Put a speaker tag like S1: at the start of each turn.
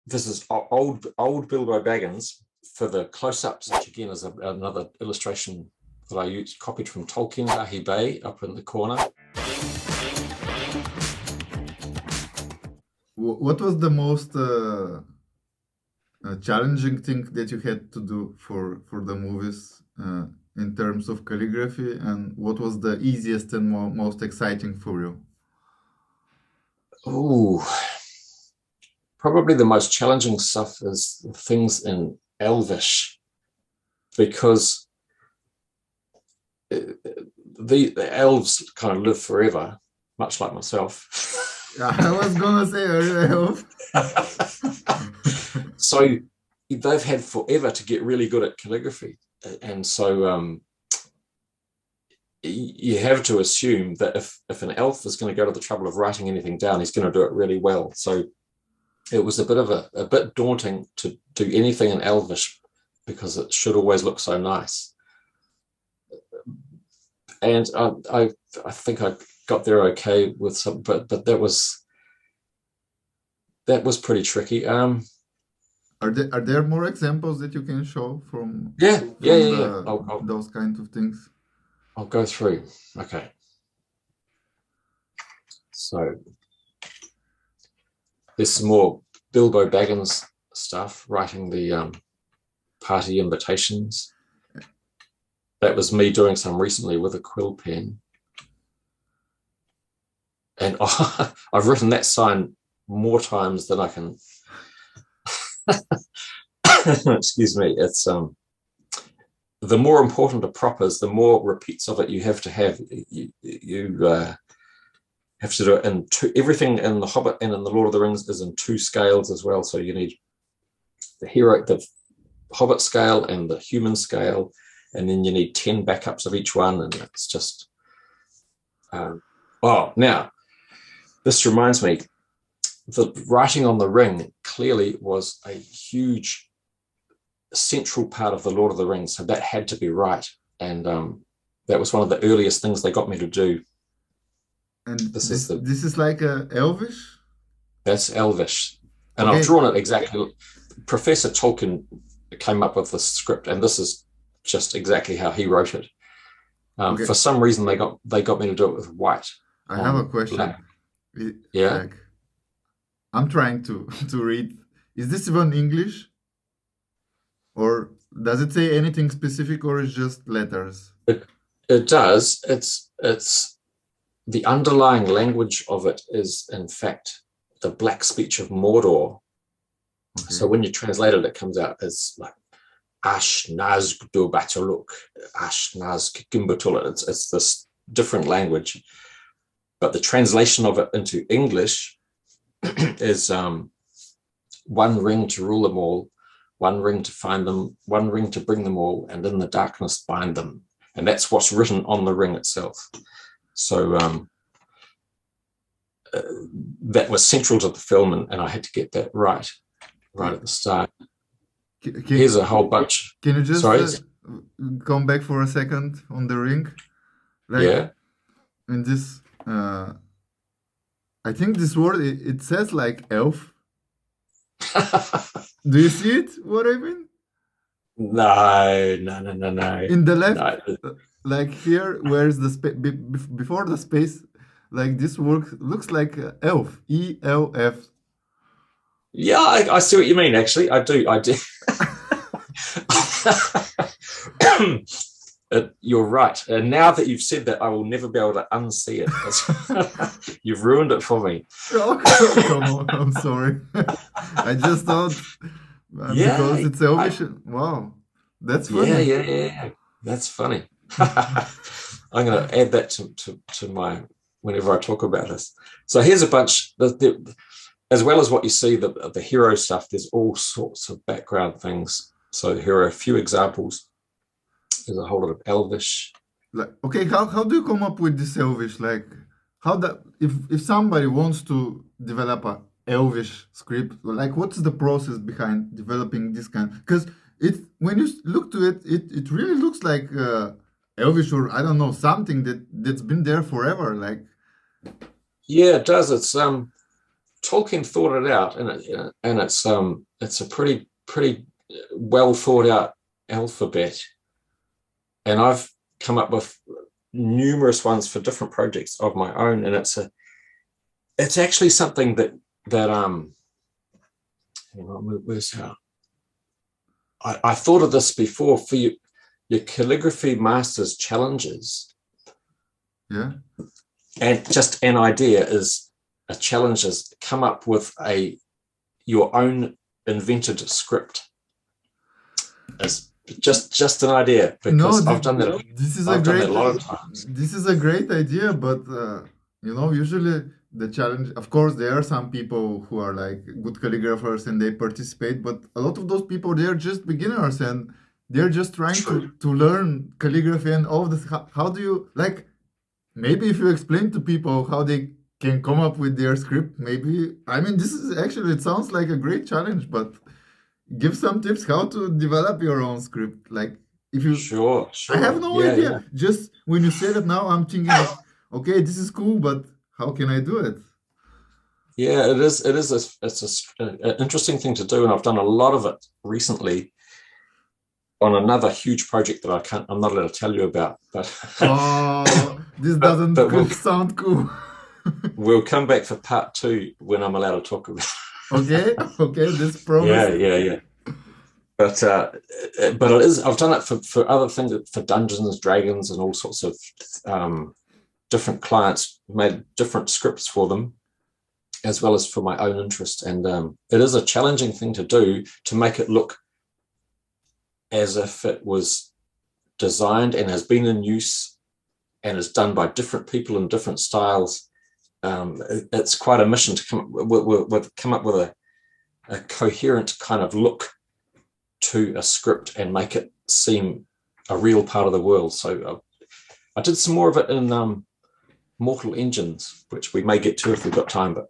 S1: this is old Bilbo Baggins for the close-ups, which again is another illustration that I used, copied from Tolkien, Dahi Bay, up in the corner.
S2: What was the most challenging thing that you had to do for the movies in terms of calligraphy, and what was the easiest and most exciting for you?
S1: Ooh, probably the most challenging stuff is things in Elvish, because the elves kind of live forever, much like myself.
S2: I was gonna say elf.
S1: So they've had forever to get really good at calligraphy, and so you have to assume that if an elf is going to go to the trouble of writing anything down, he's going to do it really well. So it was a bit daunting to do anything in Elvish because it should always look so nice. And I think I got there okay with some, but that was pretty tricky.
S2: Are there more examples that you can show from
S1: Yeah.
S2: those kinds of things?
S1: I'll go through. Okay. So there's some more Bilbo Baggins stuff, writing the party invitations. That was me doing some recently with a quill pen. And I've written that sign more times than I can. Excuse me. It's the more important a prop is, the more repeats of it you have to have. You have to do it in two. Everything in The Hobbit and in The Lord of the Rings is in two scales as well. So you need the Hobbit scale and the human scale, and then you need 10 backups of each one, and it's just. Now this reminds me, the writing on the ring clearly was a huge central part of the Lord of the Rings, so that had to be right, and that was one of the earliest things they got me to do.
S2: And this is like Elvish?
S1: That's Elvish, and
S2: Okay.
S1: I've drawn it exactly. Professor Tolkien came up with the script, and this is just exactly how he wrote it.
S2: Okay.
S1: For some reason, they got me to do it with white.
S2: I have a question.
S1: Black. Yeah.
S2: Like, I'm trying to read. Is this even English? Or does it say anything specific, or is just letters?
S1: It does. It's the underlying language of it is, in fact, the black speech of Mordor.
S2: Okay.
S1: So when you translate it, it comes out as like Ash Nazg do Bataluk, Ash Nazg Gimbatul. It's this different language, but the translation of it into English is one ring to rule them all, one ring to find them, one ring to bring them all, and in the darkness bind them. And that's what's written on the ring itself. So that was central to the film, and I had to get that right at the start. Here's a whole bunch.
S2: Can you just
S1: Sorry?
S2: come back for a second on the ring? Like,
S1: Yeah.
S2: in this, I think this word, it says like elf. Do you see it? What I mean?
S1: No.
S2: In the left,
S1: No.
S2: like here, where is the space before the space? Like this word looks like elf, ELF.
S1: Yeah, I see what you mean. Actually, I do. You're right. And now that you've said that, I will never be able to unsee it. You've ruined it for me.
S2: Oh, come on, I'm sorry. I just thought because it's Elvish. Wow, that's funny.
S1: Yeah. That's funny. I'm going to add that to my whenever I talk about this. So here's a bunch. As well as what you see, the hero stuff, there's all sorts of background things. So here are a few examples. There's a whole lot of Elvish.
S2: Like, okay, how do you come up with this Elvish? Like, how that if somebody wants to develop a Elvish script, like what's the process behind developing this kind? Because when you look to it, it really looks like Elvish, or I don't know, something that's been there forever. Like,
S1: yeah, it does. It's Tolkien thought it out, and it's a pretty well thought out alphabet, and I've come up with numerous ones for different projects of my own, and it's actually something that where's how I thought of this before for your calligraphy masters challenges.
S2: Yeah.
S1: And just an idea is a challenge is come up with your own invented script. As just an idea, because I've done that.
S2: This is
S1: I've
S2: a
S1: done
S2: great
S1: that a lot of times.
S2: this is a great idea, but usually the challenge, of course, there are some people who are like good calligraphers and they participate, but a lot of those people, they're just beginners and they're just trying to learn calligraphy and all this. How do you, like, maybe if you explain to people how they can come up with their script, maybe, I mean, this is actually, it sounds like a great challenge, but give some tips how to develop your own script. Like, if you,
S1: Sure.
S2: I have no idea. Just when you say that now, I'm thinking, like, okay, this is cool, but how can I do it?
S1: Yeah, it is. It's an interesting thing to do, and I've done a lot of it recently on another huge project that I'm not allowed to tell you about. But
S2: this doesn't sound cool.
S1: We'll come back for part 2 when I'm allowed to talk about
S2: it. Okay, this promise.
S1: Yeah. But it is. I've done it for other things, for Dungeons and Dragons and all sorts of different clients. Made different scripts for them, as well as for my own interest. And it is a challenging thing to do, to make it look as if it was designed and has been in use and is done by different people in different styles. It's quite a mission to come up with a coherent kind of look to a script and make it seem a real part of the world. So I did some more of it in Mortal Engines, which we may get to if we've got time, but